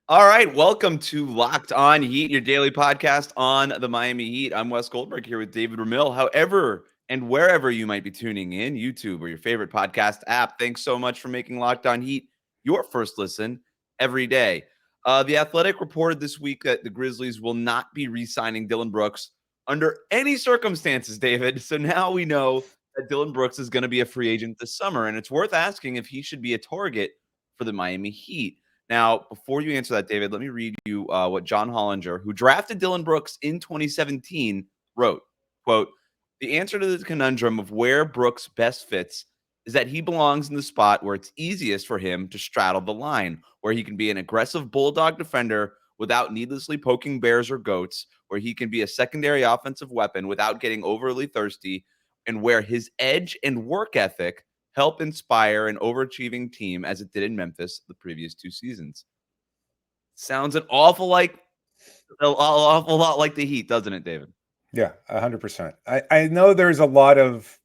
All right, welcome to Locked On Heat, your daily podcast on the Miami Heat. I'm Wes Goldberg here with David Ramil. However and wherever you might be tuning in, YouTube or your favorite podcast app, thanks so much for making Locked On Heat your first listen every day. The Athletic reported this week that the Grizzlies will not be re-signing Dillon Brooks under any circumstances, David. So now we know that Dillon Brooks is going to be a free agent this summer, and it's worth asking if he should be a target for the Miami Heat. Now, before you answer that, David, let me read you what John Hollinger, who drafted Dillon Brooks in 2017, wrote. Quote, the answer to the conundrum of where Brooks best fits is that he belongs in the spot where it's easiest for him to straddle the line, where he can be an aggressive bulldog defender without needlessly poking bears or goats, where he can be a secondary offensive weapon without getting overly thirsty, and where his edge and work ethic help inspire an overachieving team as it did in Memphis the previous 2 seasons. Sounds an awful lot like the Heat, doesn't it, David? Yeah, 100%. I know there's a lot of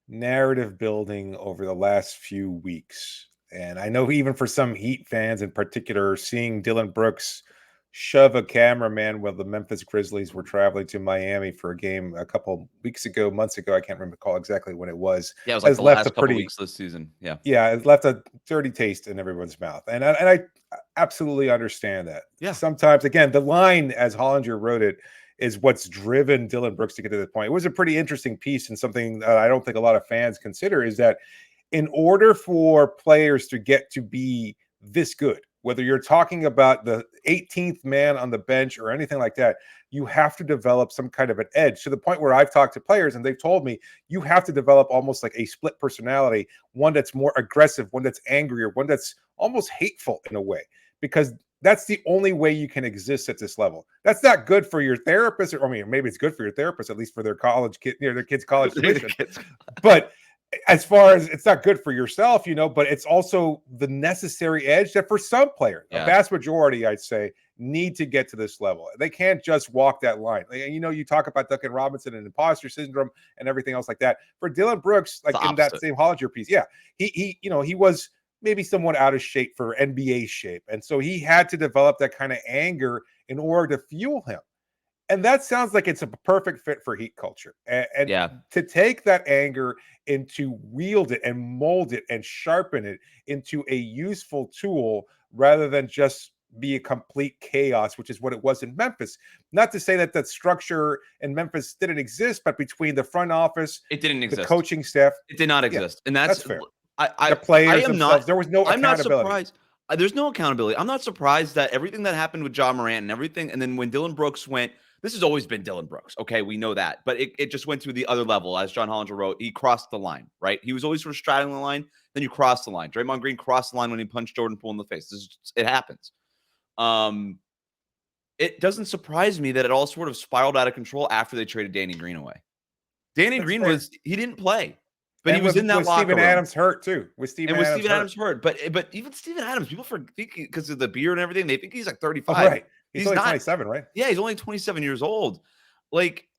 narrative building over the last few weeks. And I know even for some Heat fans in particular, seeing Dillon Brooks shove a cameraman while the Memphis Grizzlies were traveling to Miami for a game a couple months ago. I can't recall exactly when it was. Yeah, it was like the last couple weeks this season. Yeah, it left a dirty taste in everyone's mouth. And I absolutely understand that. Yeah. Sometimes, again, the line, as Hollinger wrote it, is what's driven Dillon Brooks to get to this point. It was a pretty interesting piece, and something that I don't think a lot of fans consider is that in order for players to get to be this good, whether you're talking about the 18th man on the bench or anything like that, you have to develop some kind of an edge, to the point where I've talked to players and they've told me you have to develop almost like a split personality, one that's more aggressive, one that's angrier, one that's almost hateful in a way, because that's the only way you can exist at this level. That's not good for your therapist, or I mean, maybe it's good for your therapist, at least for their college kid, their kids' college tuition. But as far as, it's not good for yourself, but it's also the necessary edge that for some players, a vast majority, I'd say, need to get to this level. They can't just walk that line. You talk about Duncan Robinson and imposter syndrome and everything else like that. For Dillon Brooks, like in that same Hollinger piece, he was maybe somewhat out of shape for NBA shape. And so he had to develop that kind of anger in order to fuel him. And that sounds like it's a perfect fit for Heat culture. And to take that anger and to wield it and mold it and sharpen it into a useful tool rather than just be a complete chaos, which is what it was in Memphis. Not to say that that structure in Memphis didn't exist, but between the front office, it didn't exist. The coaching staff, it did not exist. And that's fair. The players themselves, there was no I'm accountability. not surprised. There's no accountability. I'm not surprised that everything that happened with Ja Morant and everything, and then when Dillon Brooks went, this has always been Dillon Brooks. Okay, we know that. But it just went to the other level. As John Hollinger wrote, he crossed the line, right? He was always sort of straddling the line. Then you cross the line. Draymond Green crossed the line when he punched Jordan Poole in the face. It happens. It doesn't surprise me that it all sort of spiraled out of control after they traded Danny Green away. Danny Green he didn't play. But he was in that locker room. Steven Adams hurt too. Steven Adams hurt. But even Steven Adams, people think because of the beard and everything, they think he's like 35. Oh, right. He's only 27, right? Yeah, he's only 27 years old. Like,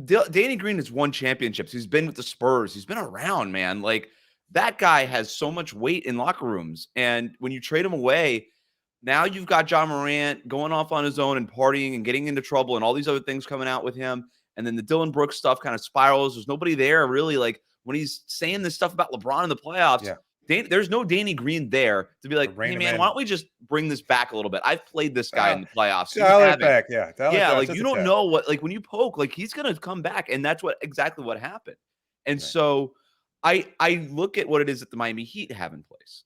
Danny Green has won championships. He's been with the Spurs. He's been around, man. Like, that guy has so much weight in locker rooms. And when you trade him away, now you've got Ja Morant going off on his own and partying and getting into trouble and all these other things coming out with him. And then the Dillon Brooks stuff kind of spirals. There's nobody there really, like, when he's saying this stuff about LeBron in the playoffs, there's no Danny Green there to be like, hey, man, why don't we just bring this back a little bit? I've played this guy in the playoffs. Dial it back, like, you don't know what, like, when you poke, like, he's going to come back. And that's exactly what happened. And so I look at what it is that the Miami Heat have in place.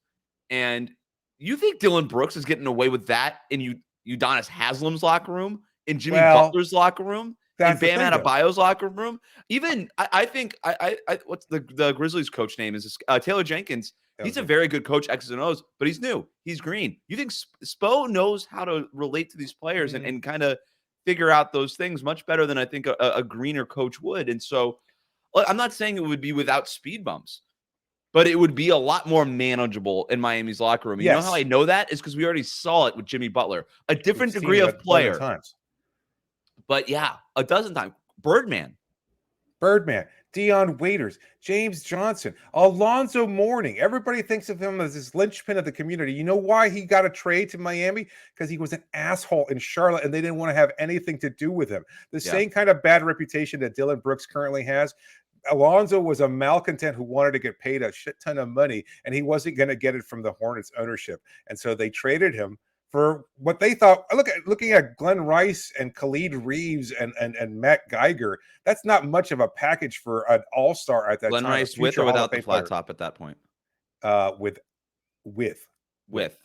And you think Dillon Brooks is getting away with that in Udonis Haslam's locker room, in Jimmy Butler's locker room? In Bam Adebayo's locker room, even I think what's the Grizzlies coach name is Taylor Jenkins. He's a very good coach, X's and O's, but he's new. He's green. You think Spo knows how to relate to these players and kind of figure out those things much better than I think a greener coach would. And so I'm not saying it would be without speed bumps, but it would be a lot more manageable in Miami's locker room. You know how I know that is because we already saw it with Jimmy Butler, a different degree of player. But yeah, a dozen times. Birdman. Dion Waiters, James Johnson, Alonzo Mourning. Everybody thinks of him as this linchpin of the community. You know why he got a trade to Miami? Because he was an asshole in Charlotte and they didn't want to have anything to do with him. The same kind of bad reputation that Dillon Brooks currently has. Alonzo was a malcontent who wanted to get paid a shit ton of money, and he wasn't going to get it from the Hornets ownership. And so they traded him for what they thought. Looking at Glenn Rice and Khalid Reeves and Matt Geiger, that's not much of a package for an all-star at that Glenn time. Rice with or without the flat top at that point? With. Wait.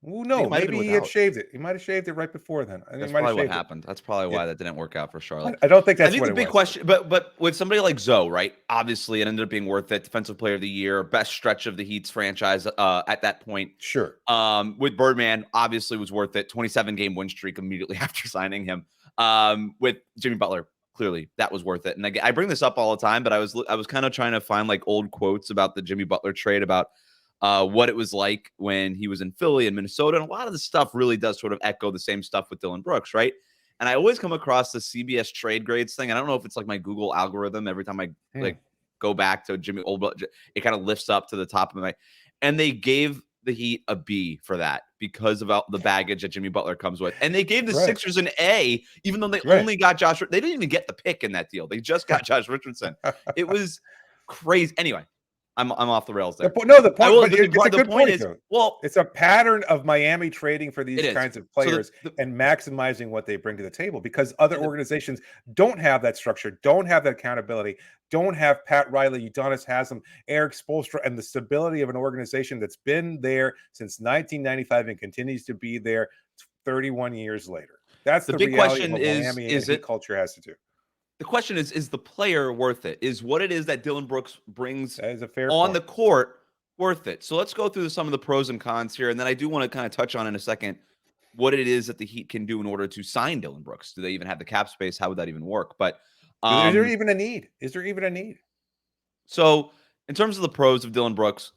Well, no, maybe he had shaved it. He might have shaved it right before then. That's probably what happened. That's probably why that didn't work out for Charlotte. I don't think that's what it was. I think the big question, but with somebody like Zoe, right? Obviously, it ended up being worth it. Defensive Player of the Year, best stretch of the Heat's franchise at that point. Sure. With Birdman, obviously was worth it. 27-game win streak immediately after signing him. With Jimmy Butler, clearly that was worth it. And I bring this up all the time, but I was kind of trying to find like old quotes about the Jimmy Butler trade about what it was like when he was in Philly and Minnesota. And a lot of the stuff really does sort of echo the same stuff with Dillon Brooks, right? And I always come across the CBS trade grades thing. I don't know if it's like my Google algorithm. Every time I like go back to Jimmy Old, it kind of lifts up to the top of my, and they gave the Heat a B for that because of the baggage that Jimmy Butler comes with. And they gave the Sixers an A, even though they only got Josh. They didn't even get the pick in that deal. They just got Josh Richardson. It was crazy. Anyway, I'm off the rails there. The point is, well, it's a pattern of Miami trading for these kinds of players and maximizing what they bring to the table, because other organizations don't have that structure, don't have that accountability, don't have Pat Riley, Udonis Haslem, Eric Spoelstra, and the stability of an organization that's been there since 1995 and continues to be there 31 years later. That's the big question. Miami and Heat culture has to do. The question is the player worth it? Is what it is that Dillon Brooks brings on the court worth it? So let's go through some of the pros and cons here. And then I do want to kind of touch on in a second what it is that the Heat can do in order to sign Dillon Brooks. Do they even have the cap space? How would that even work? But is there even a need? Is there even a need? So in terms of the pros of Dillon Brooks,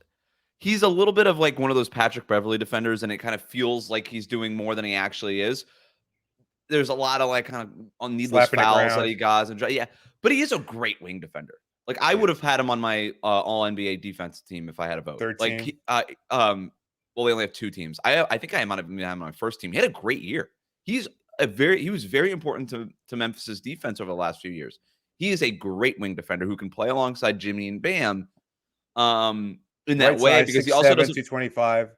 he's a little bit of like one of those Patrick Beverley defenders, and it kind of feels like he's doing more than he actually is. There's a lot of like kind of on needless fouls that he got, and but he is a great wing defender. Like I would have had him on my all NBA defense team if I had a vote. Third team. Well, we only have two teams. I think I might have been on my first team. He had a great year. He was very important to Memphis's defense over the last few years. He is a great wing defender who can play alongside Jimmy and Bam. In that way, because he also doesn't 225.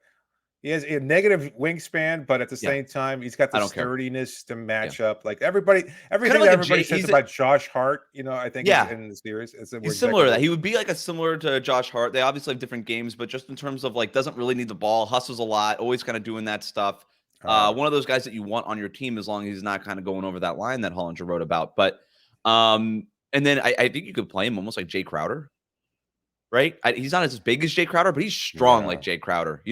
He has a negative wingspan, but at the same time, he's got the sturdiness to match up. Like everything like everybody says about Josh Hart, I think in the series. He's similar to that. He would be like similar to Josh Hart. They obviously have different games, but just in terms of like doesn't really need the ball, hustles a lot, always kind of doing that stuff. One of those guys that you want on your team as long as he's not kind of going over that line that Hollinger wrote about. But and then I think you could play him almost like Jay Crowder. Right, he's not as big as Jay Crowder, but he's strong like Jay Crowder.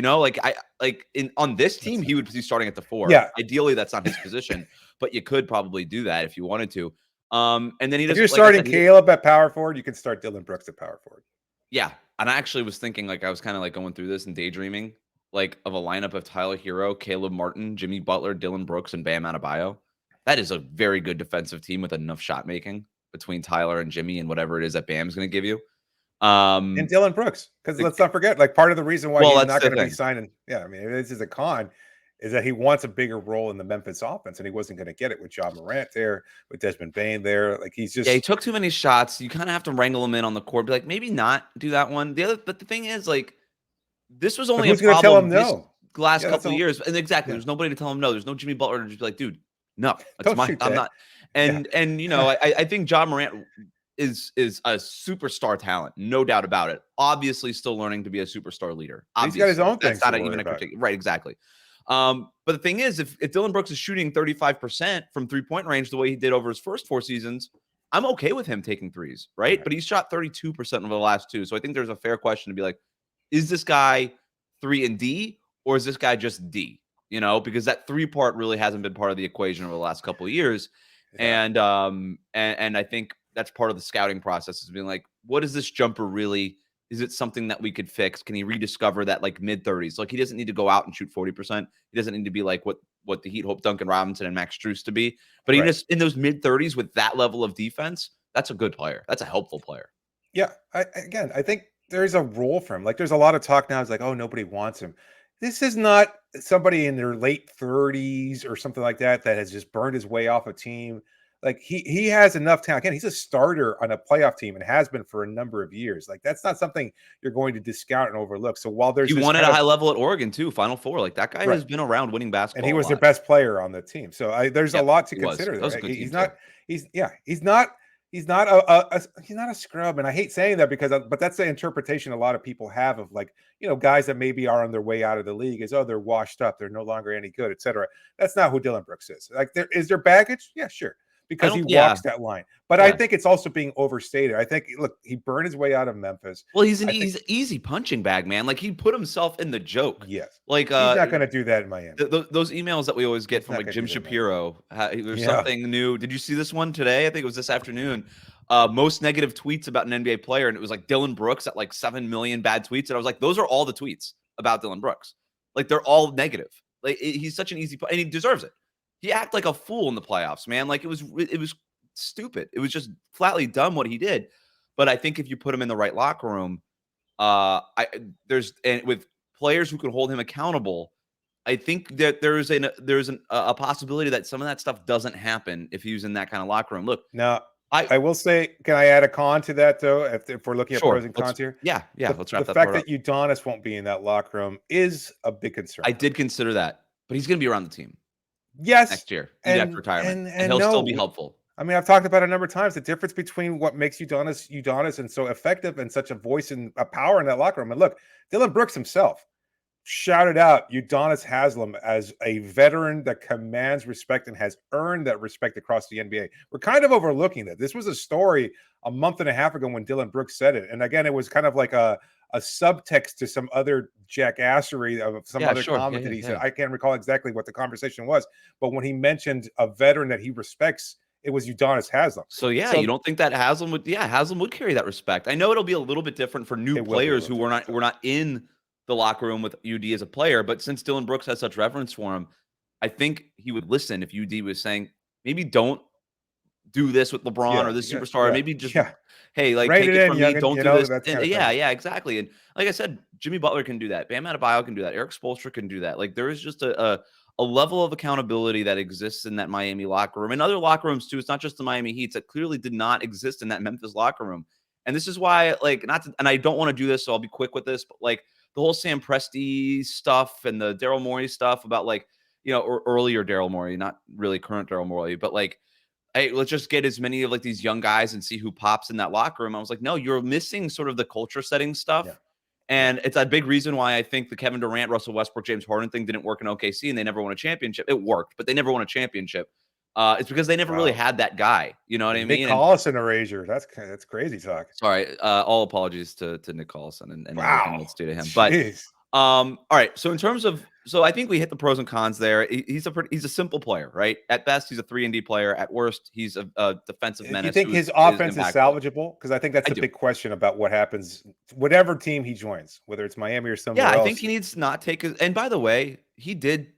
On this team, he would be starting at the 4. Yeah, ideally that's not his position, but you could probably do that if you wanted to. And then if you're starting Caleb at power forward, you can start Dillon Brooks at power forward. Yeah, and I actually was thinking I was kind of going through this and daydreaming of a lineup of Tyler Herro, Caleb Martin, Jimmy Butler, Dillon Brooks, and Bam Adebayo. That is a very good defensive team with enough shot making between Tyler and Jimmy and whatever it is that Bam's going to give you. And Dillon Brooks, because let's not forget, part of the reason why he's not going to be signing. Yeah, I mean, this is a con, is that he wants a bigger role in the Memphis offense, and he wasn't going to get it with John Morant there, with Desmond Bane there. He's just he took too many shots. You kind of have to wrangle him in on the court. Be like, maybe not do that one. But the thing is, this was only a problem tell him no? Last couple of years, and there's nobody to tell him no. There's no Jimmy Butler to just be like, dude, no, that's I'm not. And I think John Morant is a superstar talent, no doubt about it. Obviously, still learning to be a superstar leader. Obviously, he's got his own thing. That's not even a critique, right? Exactly. But the thing is, if Dillon Brooks is shooting 35% from 3-point range the way he did over his first 4 seasons, I'm okay with him taking threes, right? But he's shot 32% over the last 2. So I think there's a fair question to be like, is this guy 3 and D, or is this guy just D? Because that 3 part really hasn't been part of the equation over the last couple of years. And I think that's part of the scouting process, is being like, what is this jumper really? Is it something that we could fix? Can he rediscover that mid-30s? He doesn't need to go out and shoot 40%. He doesn't need to be like what the Heat hope Duncan Robinson and Max Strus to be. But he just in those mid-30s with that level of defense, That's a good player. That's a helpful player. Yeah, I think there's a role for him. Like, there's a lot of talk now. It's like, oh, nobody wants him. This is not somebody in their late 30s or something like that that has just burned his way off a team. Like, he has enough talent. Again, he's a starter on a playoff team and has been for a number of years. Like, that's not something you're going to discount and overlook. So while there's He this won at kind a of high level at Oregon too, Final Four. Like that guy right, has been around winning and he basketball a was their lot. best player on the team. So there's a Yep, lot to he was. consider That was there. a good team He's too. not. He's not he's not a scrub, and I hate saying that because but that's the interpretation a lot of people have of, like, guys that maybe are on their way out of the league is, oh, they're washed up, they're no longer any good, etc. That's not who Dillon Brooks is. Like, there baggage, yeah, sure, I because he don't. Yeah. walks that line, but I Yes. think it's also being overstated. I think, look, he burned his way out of Memphis. Well, he's I think easy punching bag, man. Like he put himself in the joke. yes, Like he's not going to do that in Miami. those emails that we always get He's from not like going to Jim do that in Miami. Shapiro. There's Yeah, something new. Did you see this one today? I think it was this afternoon. Most negative tweets about an NBA player, and it was like Dillon Brooks at like 7 million bad tweets, and I was like, those are all the tweets about Dillon Brooks. Like they're all negative. Like he's such an easy, and he deserves it. He acted like a fool in the playoffs, man. Like it was stupid. It was just flatly dumb what he did. But I think if you put him in the right locker room, I there's and with players who can hold him accountable, I think that a possibility that some of that stuff doesn't happen if he's in that kind of locker room. Look, now I I will say, can I add a con to that though? If we're looking at pros sure. and cons here, Yeah, let's the wrap that fact part up. that Udonis won't be in that locker room is a big concern I for me. did consider that, but he's going to be around the team Yes, next year, even after and retirement, and and and he'll still be no. helpful. I mean, I've talked about it a number of times, the difference between what makes Udonis and so effective and such a voice and a power in that locker room. And look, Dillon Brooks himself shouted out Udonis Haslem as a veteran that commands respect and has earned that respect across the NBA. We're kind of overlooking that. This was a story a month and a half ago when Dillon Brooks said it. And again, it was kind of like a subtext to some other jackassery of some Yeah, other sure. comment that he said. I can't recall exactly what the conversation was, but when he mentioned a veteran that he respects, it was Udonis Haslem. So yeah, you So don't think that Haslam would? Yeah, Haslam would carry that respect. I know it'll be a little bit different for new it will be a players little who were different. not in the locker room with UD as a player, but since Dillon Brooks has such reverence for him, I think he would listen if UD was saying maybe don't do this with LeBron or Yeah, this yeah, superstar. yeah, Maybe just yeah. hey, like Rein take it it in, from me. youngin. Don't do this. That And kind of yeah, thing. yeah, exactly. And like I said, Jimmy Butler can do that. Bam Adebayo can do that. Eric Spoelstra can do that. Like there is just a level of accountability that exists in that Miami locker room and other locker rooms too. It's not just the Miami Heat that clearly did not exist in that Memphis locker room. And this is why, like, not to, and I don't want to do this, so I'll be quick with this, but like the whole Sam Presti stuff and the Daryl Morey stuff about like, or earlier Daryl Morey, not really current Daryl Morey, but like, hey, let's just get as many of like these young guys and see who pops in that locker room. I was like, no, you're missing sort of the culture setting Yeah, stuff. yeah. And it's a big reason why I think the Kevin Durant, Russell Westbrook, James Harden thing didn't work in OKC and they never won a championship. It worked, but they never won a championship. It's because they never really Wow. had that guy. You know what I Nick mean? And Collison erasure. That's crazy talk. sorry, all apologies to Nick Collison and everything Wow. that's due to him. But Jeez. all right. So in terms of, I think we hit the pros and cons there. He's a simple player, right? At best, he's a 3-and-D player. At worst, he's a defensive You menace. think Who his is offense is impactful. salvageable? Because I think that's I the do. big question about what happens, whatever team he joins, whether it's Miami or somewhere Yeah, I else. think he needs to not take his. And by the way, he did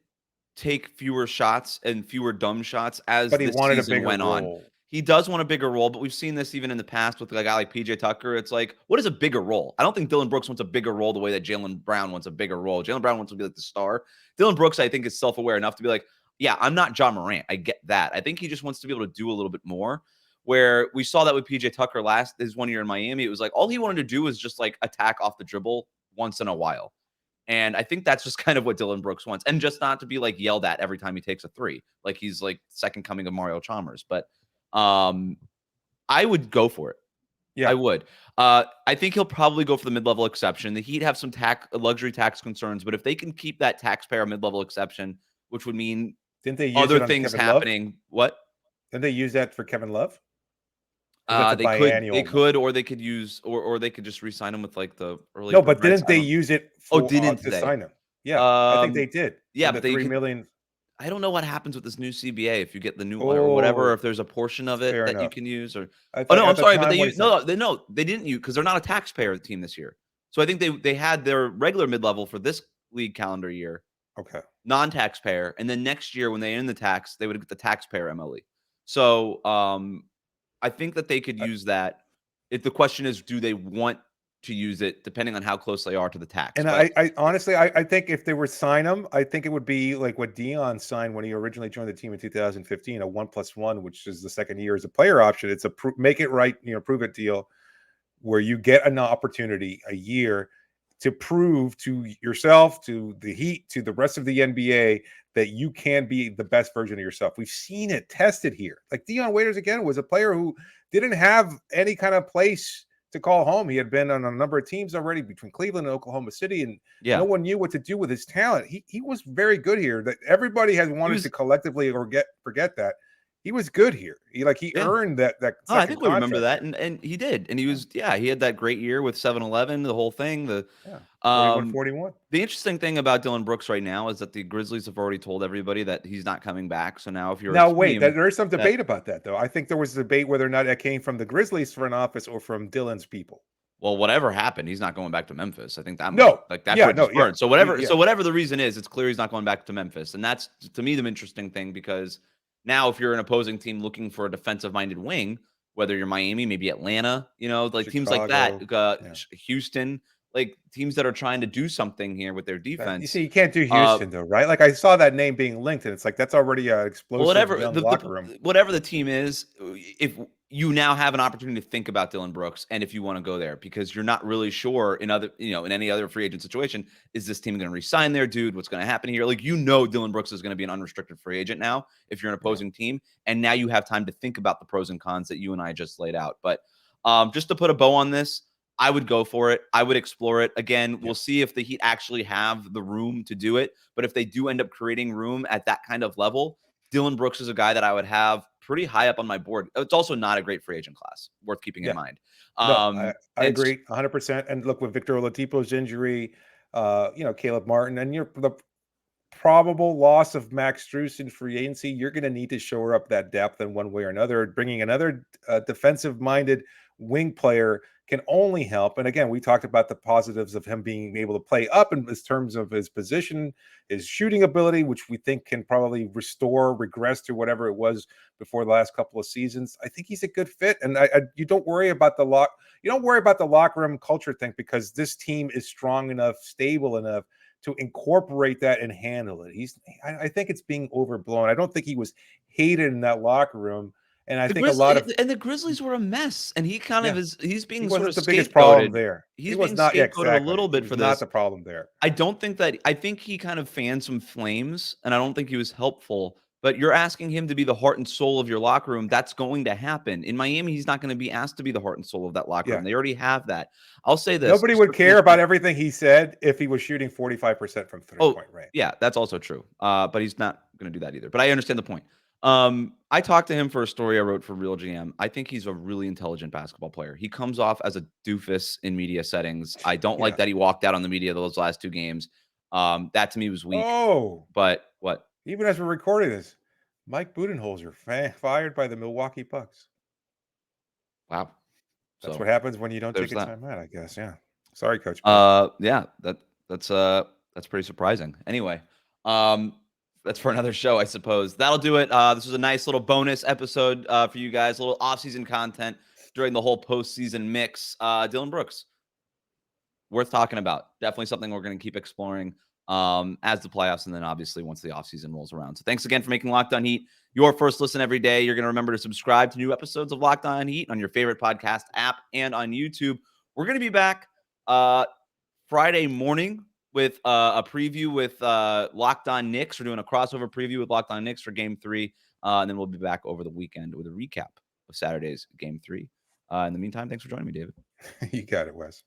take fewer shots and fewer dumb shots as But he this wanted a season bigger went on. role. He does want a bigger role, but we've seen this even in the past with a guy like PJ Tucker. It's like, what is a bigger role? I don't think Dillon Brooks wants a bigger role the way that Jaylen Brown wants a bigger role. Jaylen Brown wants to be like the star. Dillon Brooks, I think, is self-aware enough to be like, yeah, I'm not John Morant. I get that. I think he just wants to be able to do a little bit more. Where we saw that with PJ Tucker his 1 year in Miami, it was like all he wanted to do was just like attack off the dribble once in a while. And I think that's just kind of what Dillon Brooks wants. And just not to be like yelled at every time he takes a three. Like he's like second coming of Mario Chalmers. But I would go for it. Yeah. I would. I think he'll probably go for the mid-level exception. The Heat have some luxury tax concerns, but if they can keep that taxpayer mid-level exception, which would mean Didn't they use other it on things Kevin Love? happening, what? Didn't they use that for Kevin Love? That's a They biannual could, or they could use, or they could just re-sign him with like the early. No, but bird rights. didn't they use it Oh, for didn't to they? sign him? Yeah, I think they did. Yeah, In the but they 3 could. million. I don't know what happens with this new CBA if you get the new one or whatever. Oh, If there's a portion of it fair that you enough. can use, or I oh think no, I'm at the sorry, but time they what use he said. they didn't use because they're not a taxpayer team this year. So I think they had their regular mid level for this league calendar year, Okay. non-taxpayer, and then next year when they end the tax, they would get the taxpayer MLE. So I think that they could use that. If the question is, do they want to use it, depending on how close they are to the tax? And But I honestly, I think if they were sign him, I think it would be like what Dion signed when he originally joined the team in 2015, a 1+1, which is the second year as a player option. It's a make it right, prove it deal, where you get an opportunity a year to prove to yourself, to the Heat, to the rest of the NBA that you can be the best version of yourself. We've seen it tested here. Like Dion Waiters again was a player who didn't have any kind of place to call home. He had been on a number of teams already between Cleveland and Oklahoma City, and no yeah, one knew what to do with his talent. He was very good here. That everybody has he wanted to was. collectively forget that. He was good here. He Yeah. earned that Oh, I think second we remember contract that, here. and he did, and he Yeah, was he had that great year with 7-Eleven, the whole thing. yeah. 41, Um 41. the interesting thing about Dillon Brooks right now is that the Grizzlies have already told everybody that he's not coming back. So now, if you're a Now, wait, team there is some that, debate about that, though. I think there was a debate whether or not it came from the Grizzlies front office or from Dillon's people. well, whatever happened, he's not going back to Memphis. I think that much. No, Like that's yeah, what no, just yeah, burned. So whatever, yeah, whatever the reason is, it's clear he's not going back to Memphis, and that's to me the interesting thing because now if you're an opposing team looking for a defensive-minded wing, whether you're Miami, maybe Atlanta, like teams like that, Chicago. Yeah. Houston, like teams that are trying to do something here with their You defense. see, you can't do Uh, Houston though, right? Like I saw that name being linked, and it's like that's already an Well, explosive young locker room. whatever the team is, if you now have an opportunity to think about Dillon Brooks, and if you want to go there, because you're not really sure in any other free agent situation, is this team going to resign their dude? What's going to happen here? Like Dillon Brooks is going to be an unrestricted free agent now if you're an Yeah, opposing team, and now you have time to think about the pros and cons that you and I just laid out. But just to put a bow on this, I would go for it. I would explore it. Again, yeah, we'll see if the Heat actually have the room to do it. But if they do end up creating room at that kind of level, Dillon Brooks is a guy that I would have pretty high up on my board. It's also not a great free agent class, worth keeping in yeah. mind. No, I It's agree 100%. And look, with Victor Oladipo's injury, Caleb Martin, and the probable loss of Max Strus in free agency, you're going to need to shore up that depth in one way or another. Bringing another defensive-minded wing player can only help. And again, we talked about the positives of him being able to play up in terms of his position, his shooting ability, which we think can probably regress to whatever it was before the last couple of seasons. I think he's a good fit, and you don't worry about the lock. You don't worry about the locker room culture thing because this team is strong enough, stable enough to incorporate that and handle it. I think it's being overblown. I don't think he was hated in that locker room. And I the think a lot Grizzlies of, and the Grizzlies were a mess, and he kind of yeah, is. He's he being sort of wasn't the biggest problem scapegoated. there. He He's was being not, yeah, scapegoated a exactly. little He bit was for not this. the problem there. I think he kind of fanned some flames, and I don't think he was helpful. But you're asking him to be the heart and soul of your locker room. That's going to happen. In Miami, he's not going to be asked to be the heart and soul of that locker Yeah. room. They already have that. I'll say this. Nobody would care about everything he said if he was shooting 45% from Oh, three-point range. yeah, that's also true. But he's not going to do that either. But I understand the point. I talked to him for a story I wrote for Real GM. I think he's a really intelligent basketball player. He comes off as a doofus in media settings. I don't like Yeah. that he walked out on the media those last two games. That to me was weak. Oh, But what? even as we're recording this, Mike Budenholzer fired by the Milwaukee Bucks. Wow. That's So what happens when you don't take there's a that. timeout, I guess. Yeah. Sorry, Coach Bud. Yeah, that's pretty surprising. Anyway, that's for another show, I suppose. That'll do it. This was a nice little bonus episode for you guys, a little off-season content during the whole postseason mix. Dillon Brooks, worth talking about. Definitely something we're going to keep exploring as the playoffs, and then obviously once the offseason rolls around. So thanks again for making Locked On Heat your first listen every day. You're going to remember to subscribe to new episodes of Locked On Heat on your favorite podcast app and on YouTube. We're going to be back Friday morning with a preview with Locked On Knicks. We're doing a crossover preview with Locked On Knicks for Game 3, and then we'll be back over the weekend with a recap of Saturday's Game 3. In the meantime, thanks for joining me, David. You got it, Wes.